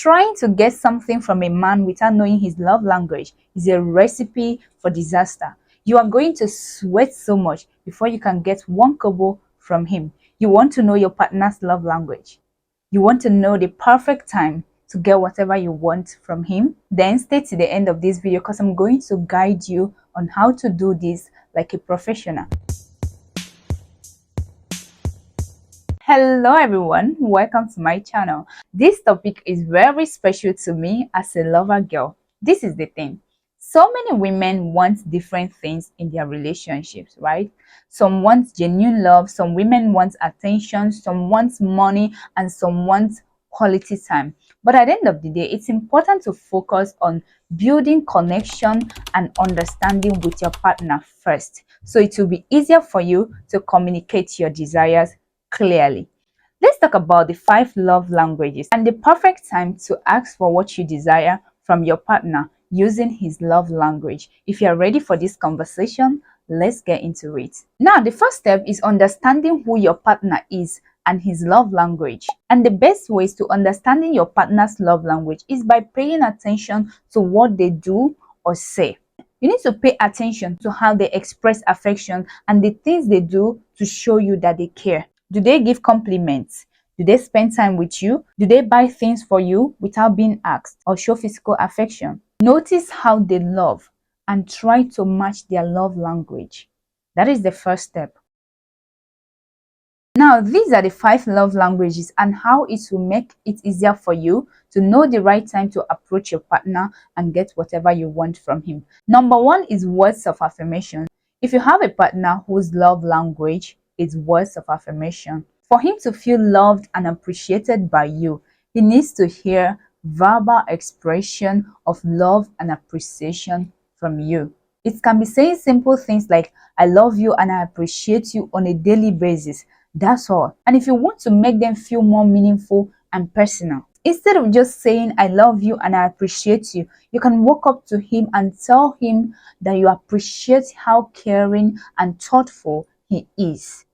Trying to get something from a man without knowing his love language is a recipe for disaster. You are going to sweat so much before you can get one kobo from him. You want to know your partner's love language. You want to know the perfect time to get whatever you want from him. Then stay to the end of this video because I'm going to guide you on how to do this like a professional. Hello everyone, welcome to my channel. This topic is very special to me as a lover girl. This is the thing. So many women want different things in their relationships, right? Some want genuine love, some women want attention, some want money, and some want quality time. But at the end of the day, it's important to focus on building connection and understanding with your partner first. So it will be easier for you to communicate your desires clearly. Let's talk about the 5 love languages and the perfect time to ask for what you desire from your partner using his love language. If you are ready for this conversation, let's get into it. Now, the first step is understanding who your partner is and his love language. And the best ways to understanding your partner's love language is by paying attention to what they do or say. You need to pay attention to how they express affection and the things they do to show you that they care. Do they give compliments? Do they spend time with you? Do they buy things for you without being asked or show physical affection? Notice how they love and try to match their love language. That is the first step. Now, these are the 5 love languages and how it will make it easier for you to know the right time to approach your partner and get whatever you want from him. Number 1 is words of affirmation. If you have a partner whose love language is words of affirmation, for him to feel loved and appreciated by you, he needs to hear verbal expression of love and appreciation from you. It can be saying simple things like, I love you and I appreciate you on a daily basis. That's all. And if you want to make them feel more meaningful and personal, instead of just saying, I love you and I appreciate you, you can walk up to him and tell him that you appreciate how caring and thoughtful he is.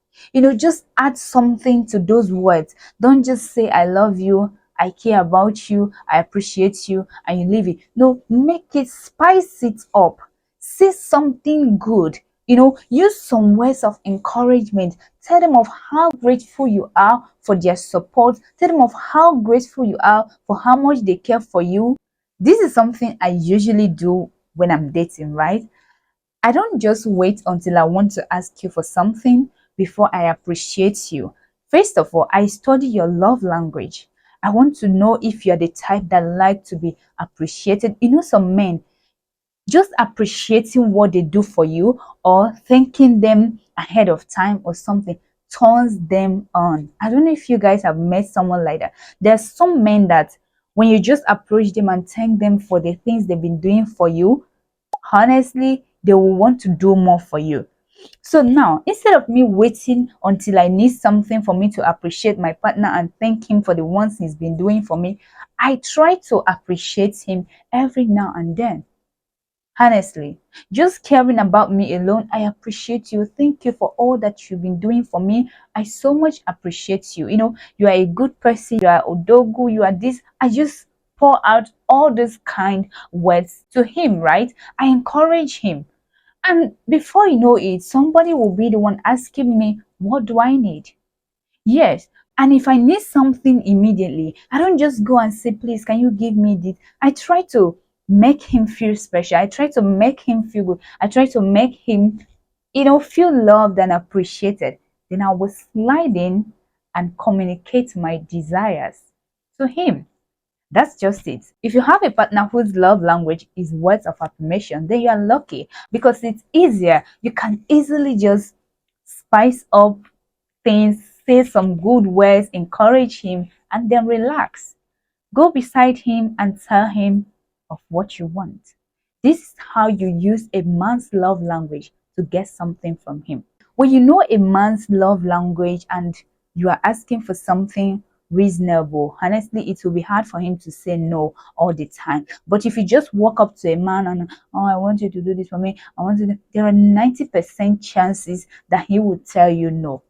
Just add something to those words. Don't just say, I love you, I care about you, I appreciate you, and you leave it. No, make it, spice it up. Say something good. Use some words of encouragement. Tell them of how grateful you are for their support. Tell them of how grateful you are for how much they care for you. This is something I usually do when I'm dating, right? I don't just wait until I want to ask you for something before I appreciate you. First of all, I study your love language. I want to know if you're the type that like to be appreciated. Some men, just appreciating what they do for you or thanking them ahead of time or something turns them on. I don't know if you guys have met someone like that. There's some men that when you just approach them and thank them for the things they've been doing for you, honestly, they will want to do more for you. So now, instead of me waiting until I need something for me to appreciate my partner and thank him for the ones he's been doing for me, I try to appreciate him every now and then. Honestly, just caring about me alone, I appreciate you. Thank you for all that you've been doing for me. I so much appreciate you. You are a good person. You are odogu. You are this. I just pour out all these kind words to him, right? I encourage him. And before you know it, somebody will be the one asking me, what do I need? Yes. And if I need something immediately, I don't just go and say, please, can you give me this? I try to make him feel special. I try to make him feel good. I try to make him, feel loved and appreciated. Then I will slide in and communicate my desires to him. That's just it. If you have a partner whose love language is words of affirmation, then you are lucky because it's easier. You can easily just spice up things, say some good words, encourage him, and then relax. Go beside him and tell him of what you want. This is how you use a man's love language to get something from him. When you know a man's love language and you are asking for something reasonable, honestly, it will be hard for him to say no all the time. But if you just walk up to a man and, oh, I want you to do this for me, I want to, there are 90% chances that he will tell you no.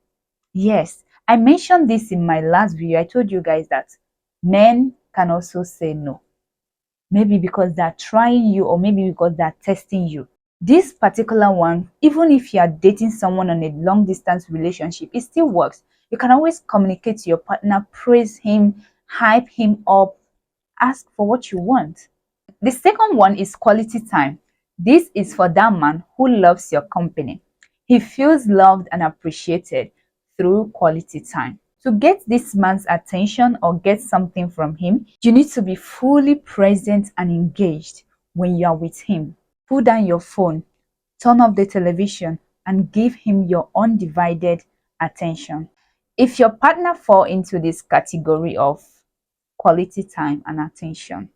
Yes, I mentioned this in my last video. I told you guys that men can also say no. Maybe because they're trying you, or maybe because they're testing you. This particular one, even if you are dating someone on a long distance relationship, it still works. You can always communicate to your partner, praise him, hype him up, ask for what you want. The second one is quality time. This is for that man who loves your company. He feels loved and appreciated through quality time. To get this man's attention or get something from him, you need to be fully present and engaged when you are with him. Put down your phone, turn off the television, and give him your undivided attention. If your partner fall into this category of quality time and attention,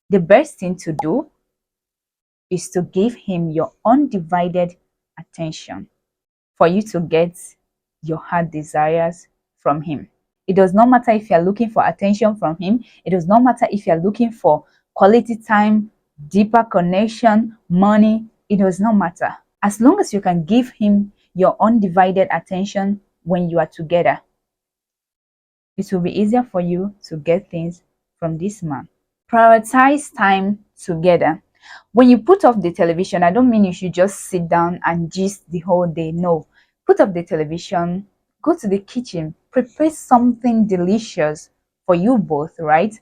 the best thing to do is to give him your undivided attention for you to get your heart desires from him. It does not matter if you're looking for attention from him. It does not matter if you're looking for quality time, deeper connection, money. It does not matter. As long as you can give him your undivided attention when you are together, it will be easier for you to get things from this man. Prioritize time together. When you put off the television, I don't mean you should just sit down and gist the whole day. No. Put off the television, go to the kitchen, prepare something delicious for you both, right?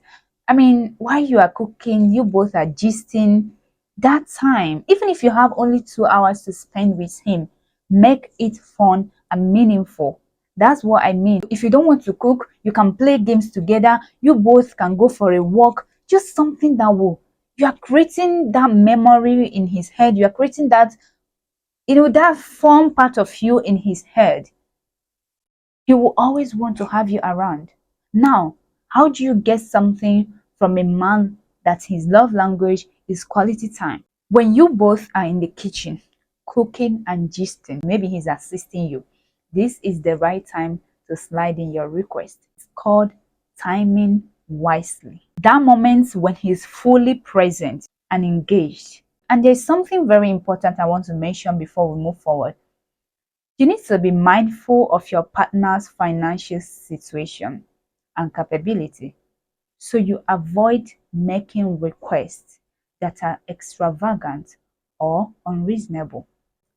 I mean, while you are cooking, you both are gisting. That time, even if you have only 2 hours to spend with him, make it fun and meaningful. That's what I mean. If you don't want to cook, you can play games together. You both can go for a walk. Just something that will, you are creating that memory in his head. You are creating that, that fun part of you in his head. He will always want to have you around. Now, how do you get something from a man that his love language is quality time? When you both are in the kitchen, cooking and gisting, maybe he's assisting you, this is the right time to slide in your request. It's called timing wisely. That moment when he's fully present and engaged. And there's something very important I want to mention before we move forward. You need to be mindful of your partner's financial situation and capability, so you avoid making requests that are extravagant or unreasonable.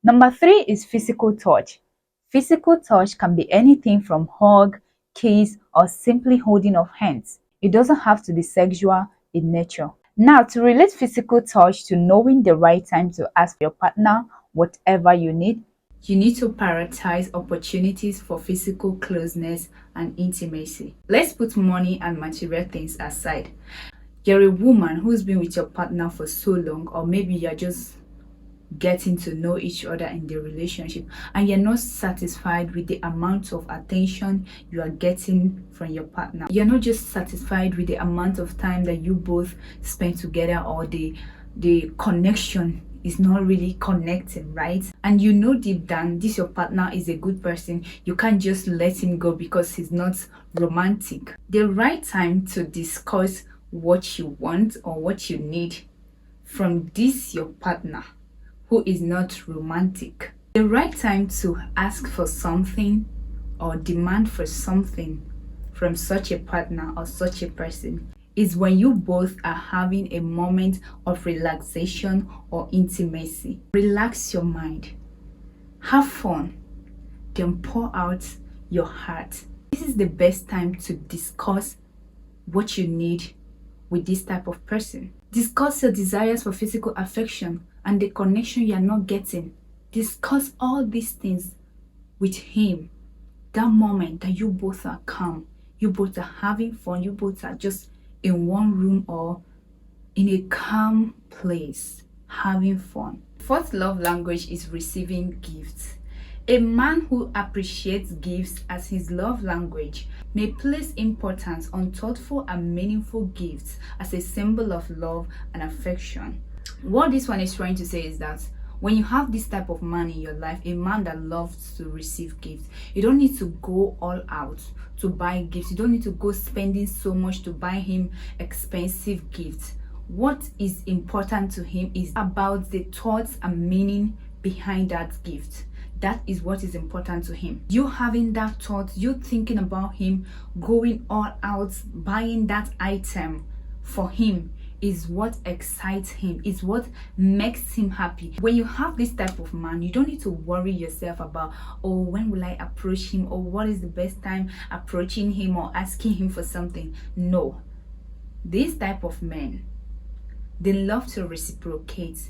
Number 3 is physical touch. Physical touch can be anything from hug, kiss, or simply holding of hands. It doesn't have to be sexual in nature. Now, to relate physical touch to knowing the right time to ask your partner whatever you need to prioritize opportunities for physical closeness and intimacy. Let's put money and material things aside. You're a woman who's been with your partner for so long, or maybe you're just getting to know each other in the relationship, and you're not satisfied with the amount of attention you are getting from your partner. You're not just satisfied with the amount of time that you both spend together, or the connection is not really connecting, right? And you know deep down this your partner is a good person. You can't just let him go because he's not romantic. The right time to discuss what you want or what you need from this your partner who is not romantic. The right time to ask for something or demand for something from such a partner or such a person is when you both are having a moment of relaxation or intimacy. Relax your mind, have fun, then pour out your heart. This is the best time to discuss what you need with this type of person. Discuss your desires for physical affection and the connection you are not getting. Discuss all these things with him. That moment that you both are calm, you both are having fun, you both are just in one room or in a calm place having fun. Fourth love language is receiving gifts. A man who appreciates gifts as his love language may place importance on thoughtful and meaningful gifts as a symbol of love and affection. What this one is trying to say is that when you have this type of man in your life, a man that loves to receive gifts, you don't need to go all out to buy gifts. You don't need to go spending so much to buy him expensive gifts. What is important to him is about the thoughts and meaning behind that gift. That is what is important to him. You having that thought, you thinking about him, going all out, buying that item for him is what excites him, is what makes him happy. When you have this type of man, you don't need to worry yourself about, oh, when will I approach him, or what is the best time approaching him or asking him for something. No, this type of men, they love to reciprocate.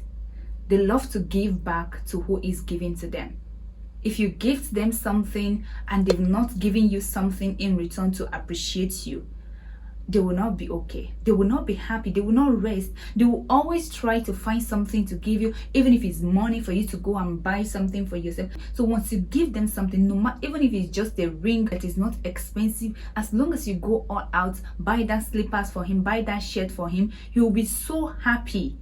They love to give back to who is giving to them. If you gift them something and they've not given you something in return to appreciate you, they will not be okay. They will not be happy. They will not rest. They will always try to find something to give you, even if it's money for you to go and buy something for yourself. So once you give them something, no matter, even if it's just a ring that is not expensive, as long as you go all out, buy that slippers for him, buy that shirt for him, he will be so happy.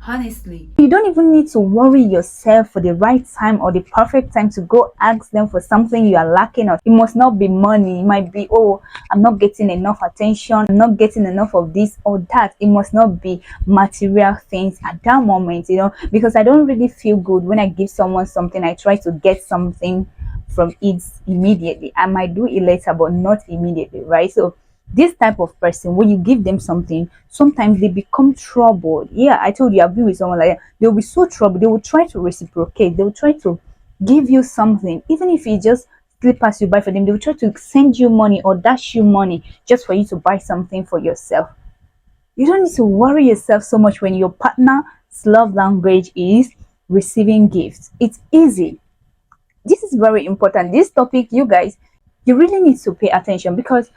Honestly, you don't even need to worry yourself for the right time or the perfect time to go ask them for something you are lacking of. It must not be money. It might be, oh, I'm not getting enough attention, I'm not getting enough of this or that. It must not be material things at that moment, because I don't really feel good when I give someone something. I try to get something from it immediately. I might do it later, but not immediately, right? So this type of person, when you give them something, sometimes they become troubled. Yeah, I told you, I've been with someone like that. They'll be so troubled. They will try to reciprocate. They will try to give you something, even if it just slippers you buy for them. They will try to send you money or dash you money just for you to buy something for yourself. You don't need to worry yourself so much when your partner's love language is receiving gifts. It's easy. This is very important. This topic, you guys, you really need to pay attention, because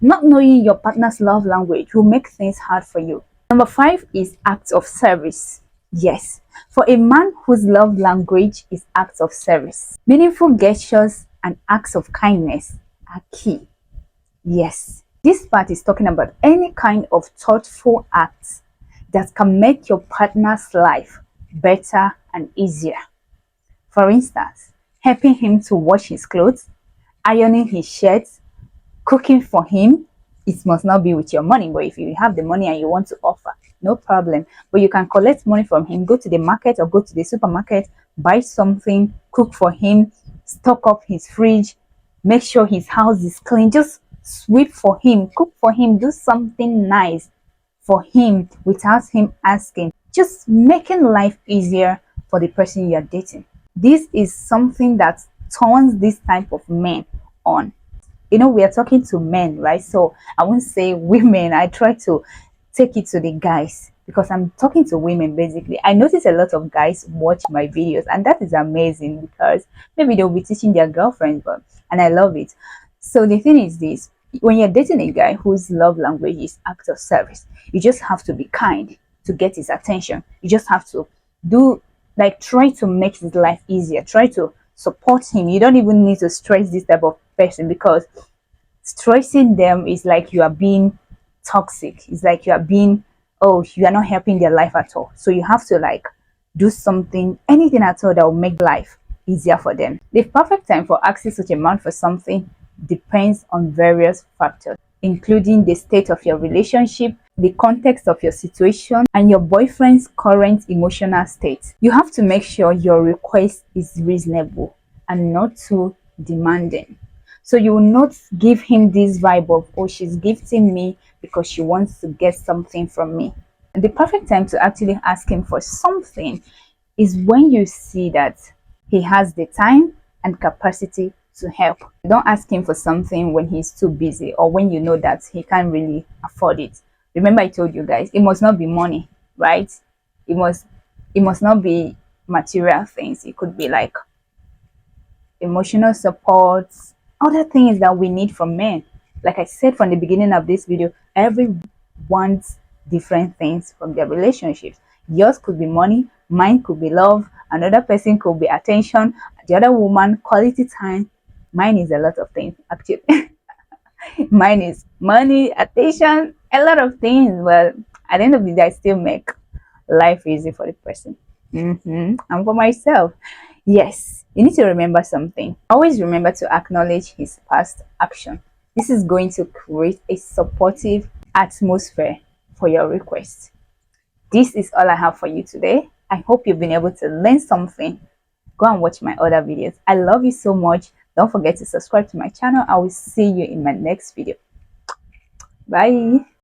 not knowing your partner's love language will make things hard for you. Number 5 is acts of service. Yes, for a man whose love language is acts of service, meaningful gestures and acts of kindness are key. Yes, this part is talking about any kind of thoughtful acts that can make your partner's life better and easier. For instance, helping him to wash his clothes, ironing his shirts, cooking for him. It must not be with your money, but if you have the money and you want to offer, no problem. But you can collect money from him, go to the market or go to the supermarket, buy something, cook for him, stock up his fridge, make sure his house is clean, just sweep for him, cook for him, do something nice for him without him asking. Just making life easier for the person you're dating. This is something that turns this type of men on. We are talking to men, right? So I won't say women. I try to take it to the guys, because I'm talking to women basically. I notice a lot of guys watch my videos, and that is amazing, because maybe they'll be teaching their girlfriends, and I love it. So the thing is this: when you're dating a guy whose love language is act of service, you just have to be kind to get his attention. You just have to try to make his life easier, try to support him. You don't even need to stress this type of person, because stressing them is like you are being toxic. It's like you are being, oh, you are not helping their life at all. So you have to do something, anything at all that will make life easier for them. The perfect time for asking such a man for something depends on various factors, including the state of your relationship, the context of your situation, and your boyfriend's current emotional state. You have to make sure your request is reasonable and not too demanding. So you will not give him this vibe of, oh, she's gifting me because she wants to get something from me. The perfect time to actually ask him for something is when you see that he has the time and capacity to help. Don't ask him for something when he's too busy, or when you know that he can't really afford it. Remember, I told you guys, it must not be money, right? It must not be material things. It could be like emotional support, other things that we need from men. Like I said from the beginning of this video, everyone wants different things from their relationships. Yours could be money, mine could be love, another person could be attention, the other woman quality time. Mine is a lot of things actually. Mine is money, attention, a lot of things. Well, at the end of the day, I still make life easy for the person. And for myself, yes, you need to remember something. Always remember to acknowledge his past action. This is going to create a supportive atmosphere for your request. This is all I have for you today. I hope you've been able to learn something. go and watch my other videos. I love you so much. Don't forget to subscribe to my channel. I will see you in my next video. Bye.